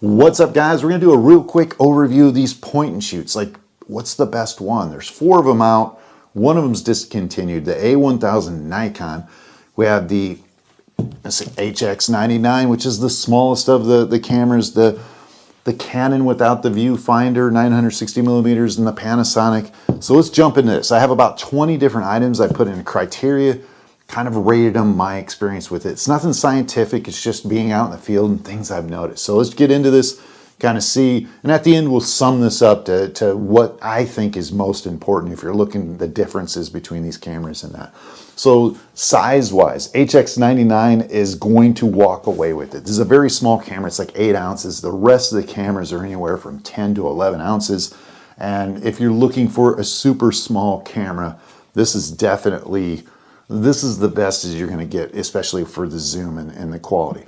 What's up, guys? We're gonna do a real quick overview of these point and shoots. Like, what's the best one? There's 4 of them out. One of them's discontinued, the A1000 Nikon. We have the HX99, which is the smallest of the cameras, the Canon without the viewfinder, 960 millimeters, and the Panasonic. So let's jump into this. I have about 20 different items I put in criteria, kind of rated them, my experience with it. It's nothing scientific, it's just being out in the field and things I've noticed. So let's get into this, kind of see, and at the end we'll sum this up to what I think is most important if you're looking at the differences between these cameras and that. So size-wise, HX99 is going to walk away with it. This is a very small camera, it's like 8 ounces. The rest of the cameras are anywhere from 10 to 11 ounces. And if you're looking for a super small camera, this is definitely, this is the best as you're gonna get, especially for the zoom and the quality.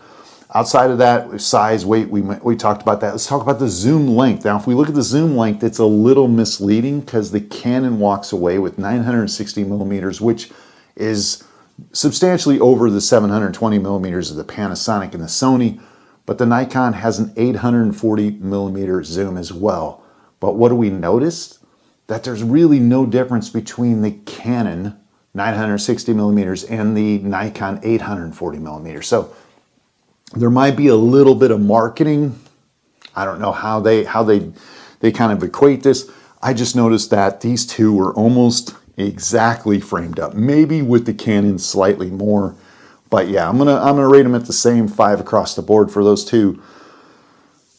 Outside of that, size, weight, we talked about that. Let's talk about the zoom length. Now, if we look at the zoom length, it's a little misleading because the Canon walks away with 960 millimeters, which is substantially over the 720 millimeters of the Panasonic and the Sony, but the Nikon has an 840 millimeter zoom as well. But what do we notice? That there's really no difference between the Canon 960 millimeters and the Nikon 840 millimeters. So there might be a little bit of marketing. I don't know how they kind of equate this. I just noticed that these two were almost exactly framed up, maybe with the Canon slightly more, but yeah, I'm gonna rate them at the same 5 across the board for those two.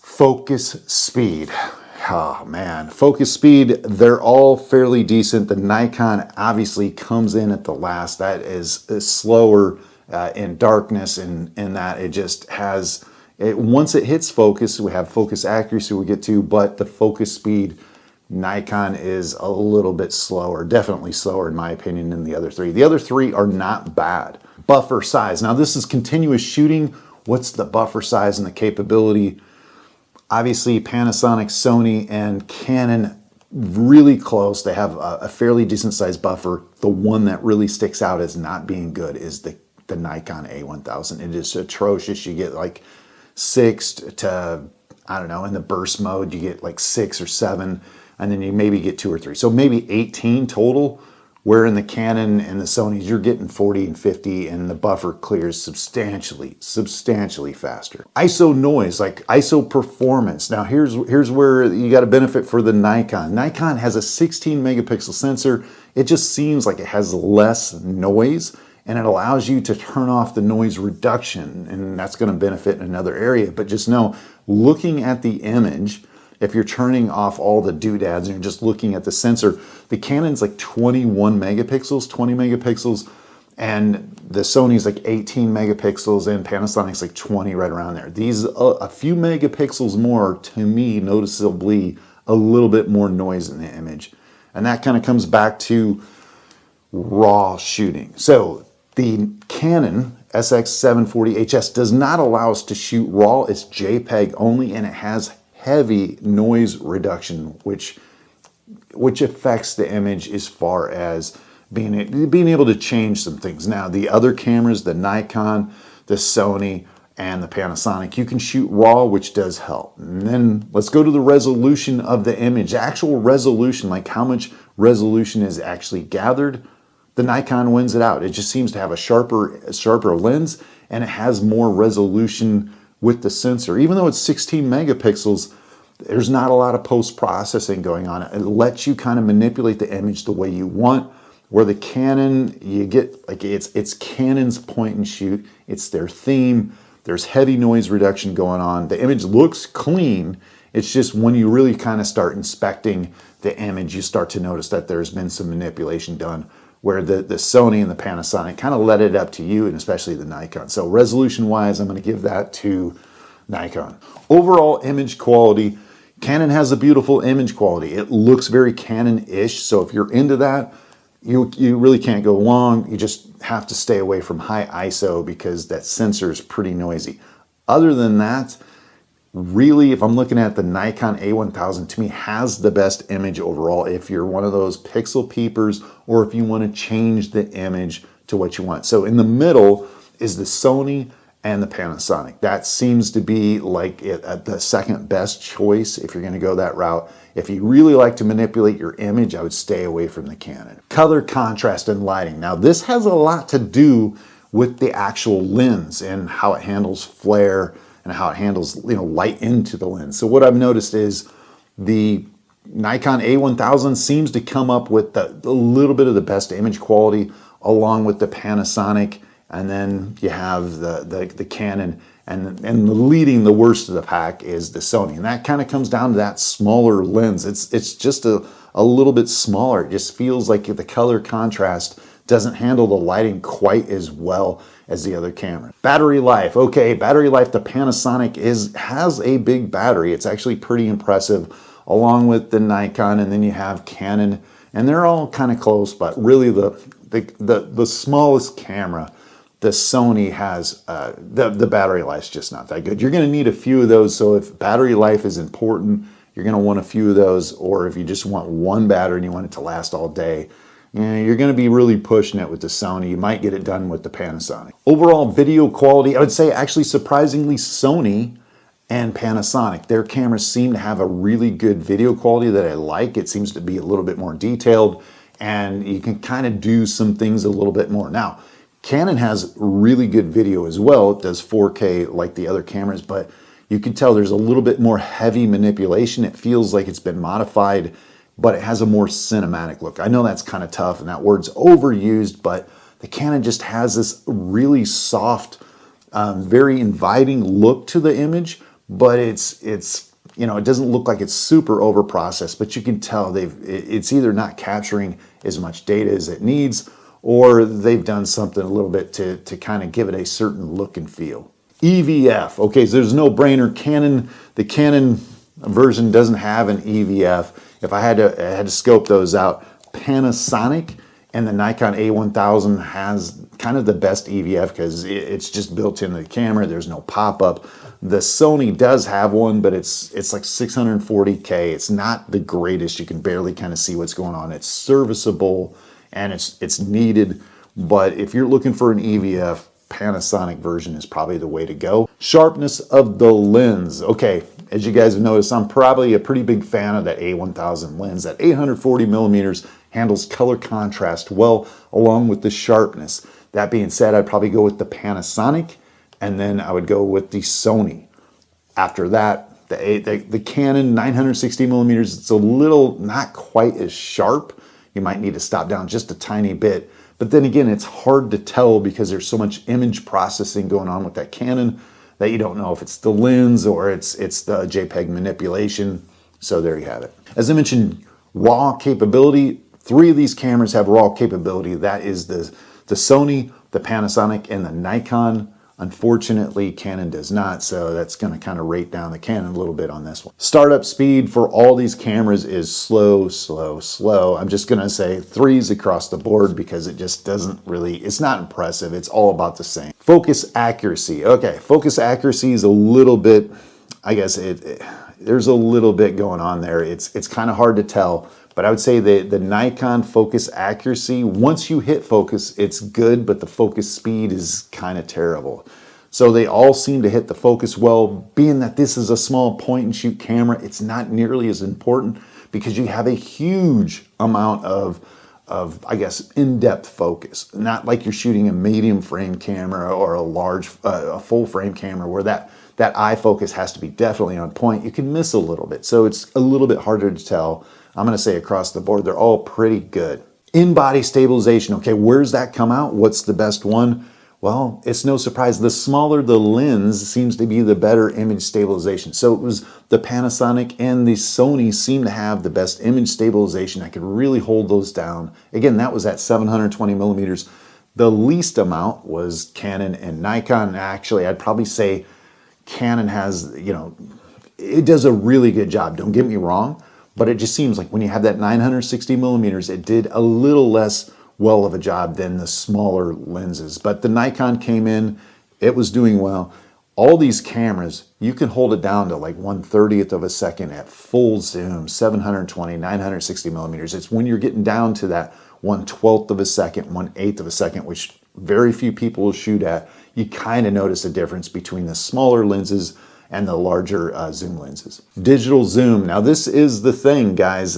Focus speed. Oh man, focus speed, they're all fairly decent. The Nikon obviously comes in at the last. That is slower in darkness, and that it just has, once it hits focus, we have focus accuracy we get to, but the focus speed, Nikon is a little bit slower, definitely slower in my opinion than the other three. The other three are not bad. Buffer size. Now this is continuous shooting. What's the buffer size and the capability? Obviously Panasonic, Sony, and Canon really close. They have a fairly decent sized buffer. The one that really sticks out as not being good is the Nikon A1000. It is atrocious. You get like 6 to, I don't know, in the burst mode, you get like 6 or 7, and then you maybe get 2 or 3. So maybe 18 total, where in the Canon and the Sonys, you're getting 40 and 50, and the buffer clears substantially faster. ISO noise, like ISO performance. Now here's where you got a benefit for the Nikon. Nikon has a 16 megapixel sensor. It just seems like it has less noise, and it allows you to turn off the noise reduction, and that's going to benefit in another area. But just know, looking at the image, if you're turning off all the doodads and you're just looking at the sensor, the Canon's like 21 megapixels, 20 megapixels, and the Sony's like 18 megapixels, and Panasonic's like 20, right around there. These, a few megapixels more, to me, noticeably a little bit more noise in the image. And that kind of comes back to raw shooting. So the Canon SX740hs does not allow us to shoot raw. It's JPEG only, and it has heavy noise reduction, which affects the image as far as being able to change some things. Now, the other cameras, the Nikon, the Sony, and the Panasonic, you can shoot raw, which does help. And then let's go to the resolution of the image. Actual resolution, like how much resolution is actually gathered, the Nikon wins it out. It just seems to have a sharper lens, and it has more resolution with the sensor. Even though it's 16 megapixels, there's not a lot of post-processing going on. It lets you kind of manipulate the image the way you want. Where the Canon, you get, like, it's Canon's point and shoot. It's their theme. There's heavy noise reduction going on. The image looks clean. It's just when you really kind of start inspecting the image, you start to notice that there's been some manipulation done, where the Sony and the Panasonic kind of let it up to you, and especially the Nikon. So resolution-wise, I'm going to give that to Nikon. Overall image quality, Canon has a beautiful image quality. It looks very Canon-ish, so if you're into that, you really can't go wrong. You just have to stay away from high ISO because that sensor is pretty noisy. Other than that, really, if I'm looking at the Nikon A1000, to me has the best image overall if you're one of those pixel peepers, or if you want to change the image to what you want. So in the middle is the Sony and the Panasonic. That seems to be like the second best choice if you're going to go that route. If you really like to manipulate your image, I would stay away from the Canon. Color contrast and lighting. Now this has a lot to do with the actual lens and how it handles flare and how it handles, you know, light into the lens. So what I've noticed is the Nikon A1000 seems to come up with a little bit of the best image quality along with the Panasonic, and then you have the Canon, and leading the worst of the pack is the Sony. And that kind of comes down to that smaller lens. It's just a little bit smaller. It just feels like the color contrast doesn't handle the lighting quite as well as the other camera. Battery life. Okay, battery life, the Panasonic has a big battery. It's actually pretty impressive, along with the Nikon, and then you have Canon, and they're all kind of close, but really the smallest camera, the Sony, has the battery life's just not that good. You're going to need a few of those, so if battery life is important, you're going to want a few of those, or if you just want one battery and you want it to last all day, you're going to be really pushing it with the Sony. You might get it done with the Panasonic. Overall video quality, I would say actually surprisingly Sony and Panasonic, their cameras seem to have a really good video quality that I like. It seems to be a little bit more detailed, and you can kind of do some things a little bit more. Now, Canon has really good video as well. It does 4K like the other cameras, but you can tell there's a little bit more heavy manipulation. It feels like it's been modified, but it has a more cinematic look. I know that's kind of tough and that word's overused, but the Canon just has this really soft, very inviting look to the image, but it's you know, it doesn't look like it's super over processed, but you can tell it's either not capturing as much data as it needs, or they've done something a little bit to kind of give it a certain look and feel. EVF, okay, so there's no brainer. The Canon version doesn't have an EVF. If I had to scope those out, Panasonic and the Nikon A1000 has kind of the best EVF because it's just built into the camera. There's no pop-up. The Sony does have one, but it's like 640K. It's not the greatest. You can barely kind of see what's going on. It's serviceable and it's needed, but if you're looking for an EVF, Panasonic version is probably the way to go. Sharpness of the lens. Okay, as you guys have noticed, I'm probably a pretty big fan of that A1000 lens. That 840 millimeters handles color contrast well, along with the sharpness. That being said, I'd probably go with the Panasonic, and then I would go with the Sony. After that, the Canon 960 millimeters, it's a little not quite as sharp. You might need to stop down just a tiny bit. But then again, it's hard to tell because there's so much image processing going on with that Canon that you don't know if it's the lens or it's the JPEG manipulation. So there you have it. As I mentioned, RAW capability. 3 of these cameras have RAW capability. That is the Sony, the Panasonic, and the Nikon. Unfortunately, Canon does not, so that's going to kind of rate down the Canon a little bit on this one. Startup speed for all these cameras is slow, slow, slow. I'm just going to say 3s across the board because it just doesn't really, it's not impressive. It's all about the same. Focus accuracy. Okay, focus accuracy is a little bit, I guess there's a little bit going on there. It's kind of hard to tell, but I would say the Nikon focus accuracy, once you hit focus, it's good, but the focus speed is kind of terrible. So they all seem to hit the focus well. Being that this is a small point and shoot camera, it's not nearly as important because you have a huge amount of I guess, in-depth focus. Not like you're shooting a medium frame camera or a full frame camera where that eye focus has to be definitely on point. You can miss a little bit, so it's a little bit harder to tell. I'm going to say across the board, they're all pretty good. In-body stabilization, okay, where's that come out? What's the best one? Well, it's no surprise. The smaller the lens seems to be the better image stabilization. So it was the Panasonic and the Sony seem to have the best image stabilization. I could really hold those down. Again, that was at 720 millimeters. The least amount was Canon and Nikon. Actually, I'd probably say Canon has, you know, it does a really good job. Don't get me wrong. But it just seems like when you have that 960 millimeters, it did a little less well of a job than the smaller lenses. But the Nikon came in, it was doing well. All these cameras, you can hold it down to like 1/30th of a second at full zoom, 720, 960 millimeters. It's when you're getting down to that 1/12th of a second, 1/8th of a second, which very few people will shoot at. you kind of notice a difference between the smaller lenses and the larger zoom lenses. Digital zoom. Now this is the thing, guys.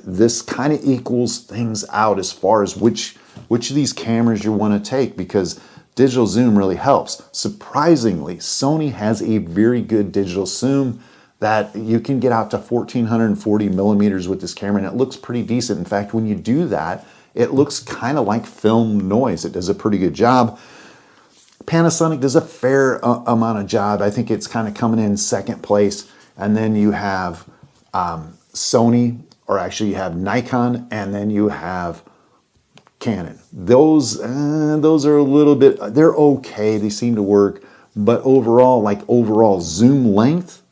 This kind of equals things out as far as which of these cameras you want to take, because digital zoom really helps. Surprisingly, Sony has a very good digital zoom that you can get out to 1440 millimeters with this camera, and it looks pretty decent. In fact, when you do that, it looks kind of like film noise. It does a pretty good job. Panasonic does a fair amount of job. I think it's kind of coming in second place. And then you have Sony, or actually you have Nikon, and then you have Canon. Those are a little bit, they're okay. They seem to work. But overall, like overall zoom length,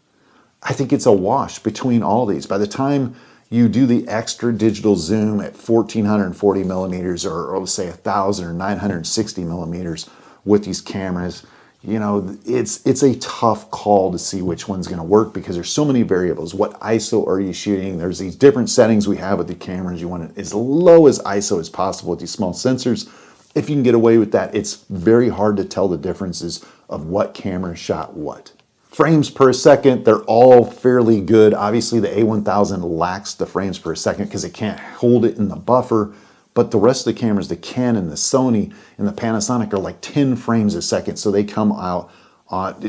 I think it's a wash between all these. By the time you do the extra digital zoom at 1440 millimeters, or let's say 1000 or 960 millimeters with these cameras, you know, it's a tough call to see which one's going to work, because there's so many variables. What ISO are you shooting? There's these different settings we have with the cameras. You want it as low as ISO as possible with these small sensors. If you can get away with that, it's very hard to tell the differences of what camera shot what. Frames per second, they're all fairly good. Obviously, the A1000 lacks the frames per second because it can't hold it in the buffer. But the rest of the cameras, the Canon, the Sony, and the Panasonic, are like 10 frames a second. So they come out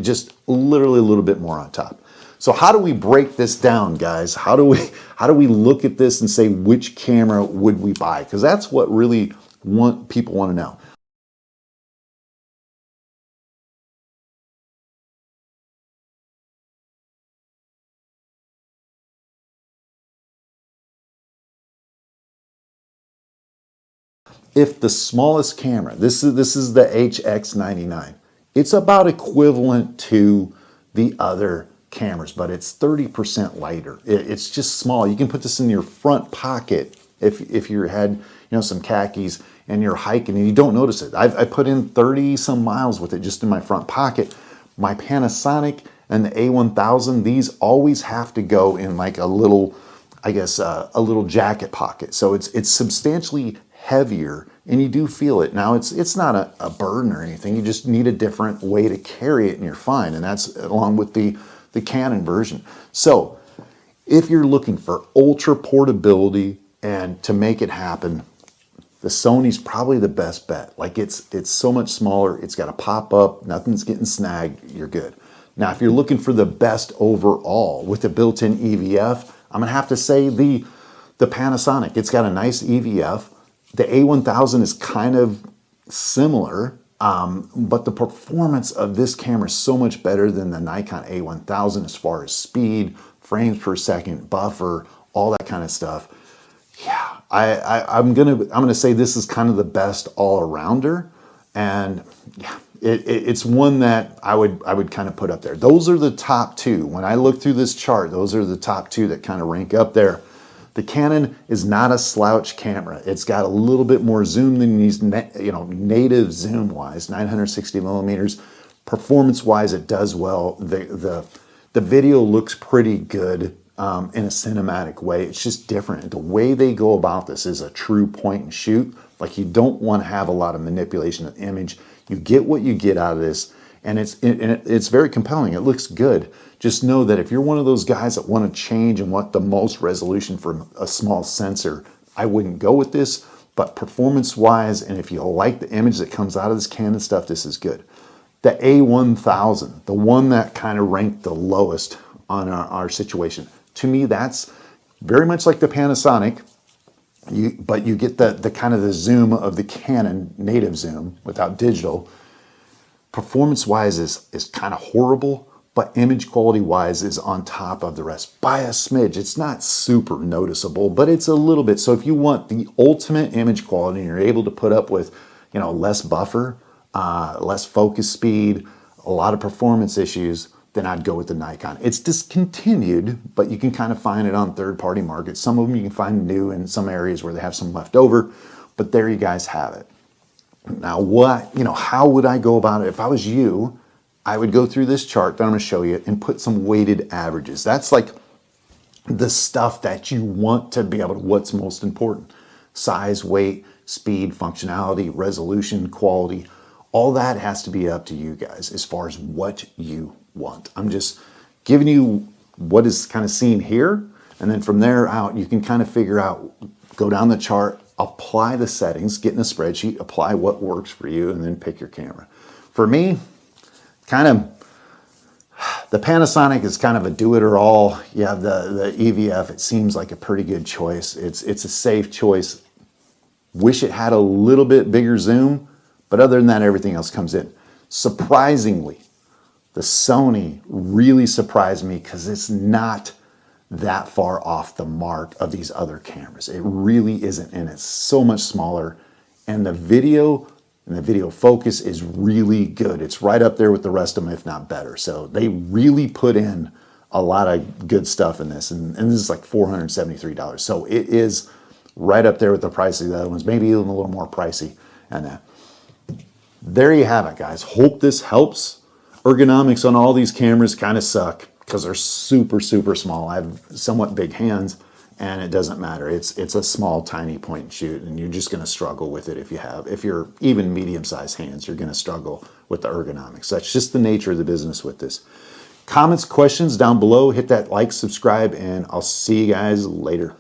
just literally a little bit more on top. So how do we break this down, guys? How do we look at this and say which camera would we buy? Because that's what really people want to know. If the smallest camera, this is the HX99, it's about equivalent to the other cameras, but it's 30% lighter. It's just small. You can put this in your front pocket if you had, you know, some khakis and you're hiking and you don't notice it. I put in 30 some miles with it just in my front pocket. My Panasonic and the A1000, these always have to go in like a little, I guess, a little jacket pocket. So it's substantially heavier, and you do feel it. Now it's not a burden or anything. You just need a different way to carry it and you're fine. And that's along with the Canon version. So if you're looking for ultra portability and to make it happen, the Sony's probably the best bet. Like it's so much smaller. It's got a pop up, nothing's getting snagged, you're good. Now, if you're looking for the best overall with the built-in EVF, I'm gonna have to say the Panasonic. It's got a nice EVF. The A1000 is kind of similar, but the performance of this camera is so much better than the Nikon A1000 as far as speed, frames per second, buffer, all that kind of stuff. Yeah, I'm gonna say this is kind of the best all-arounder, and yeah, it's one that I would kind of put up there. Those are the top two. When I look through this chart, those are the top two that kind of rank up there. The Canon is not a slouch camera. It's got a little bit more zoom than these, native zoom wise, 960 millimeters. Performance wise, it does well. The video looks pretty good in a cinematic way. It's just different. The way they go about this is a true point and shoot. Like, you don't want to have a lot of manipulation of the image. You get what you get out of this, and it's very compelling. It looks good. Just know that if you're one of those guys that want to change and want the most resolution for a small sensor, I wouldn't go with this. But performance-wise, and if you like the image that comes out of this Canon stuff, this is good. The A1000, the one that kind of ranked the lowest on our situation, to me, that's very much like the Panasonic, but you get the kind of the zoom of the Canon native zoom without digital. Performance-wise is kind of horrible, but image quality-wise is on top of the rest by a smidge. It's not super noticeable, but it's a little bit. So if you want the ultimate image quality and you're able to put up with, less buffer, less focus speed, a lot of performance issues, then I'd go with the Nikon. It's discontinued, but you can kind of find it on third-party markets. Some of them you can find new in some areas where they have some left over, but there you guys have it. Now, how would I go about it? If I was you, I would go through this chart that I'm going to show you and put some weighted averages. That's like the stuff that you want to be able to, what's most important. Size, weight, speed, functionality, resolution, quality, All that has to be up to you guys as far as what you want. I'm just giving you what is kind of seen here, and then from there out, you can kind of figure out, go down the chart, apply the settings, get in a spreadsheet, apply what works for you, and then pick your camera. For me, kind of, the Panasonic is kind of a do-it-or-all. You have the EVF, it seems like a pretty good choice. It's a safe choice. Wish it had a little bit bigger zoom, but other than that, everything else comes in. Surprisingly, the Sony really surprised me because it's not that far off the mark of these other cameras. It really isn't, and it's so much smaller. And the video focus is really good. It's right up there with the rest of them, if not better. So they really put in a lot of good stuff in this, and this is like $473. So it is right up there with the price of the other ones, maybe even a little more pricey. And there you have it, guys. Hope this helps. Ergonomics on all these cameras kind of suck because they're super, super small. I have somewhat big hands, and it doesn't matter. It's a small, tiny point and shoot, and you're just going to struggle with it if you're even medium-sized hands, you're going to struggle with the ergonomics. That's just the nature of the business with this. Comments, questions down below. Hit that like, subscribe, and I'll see you guys later.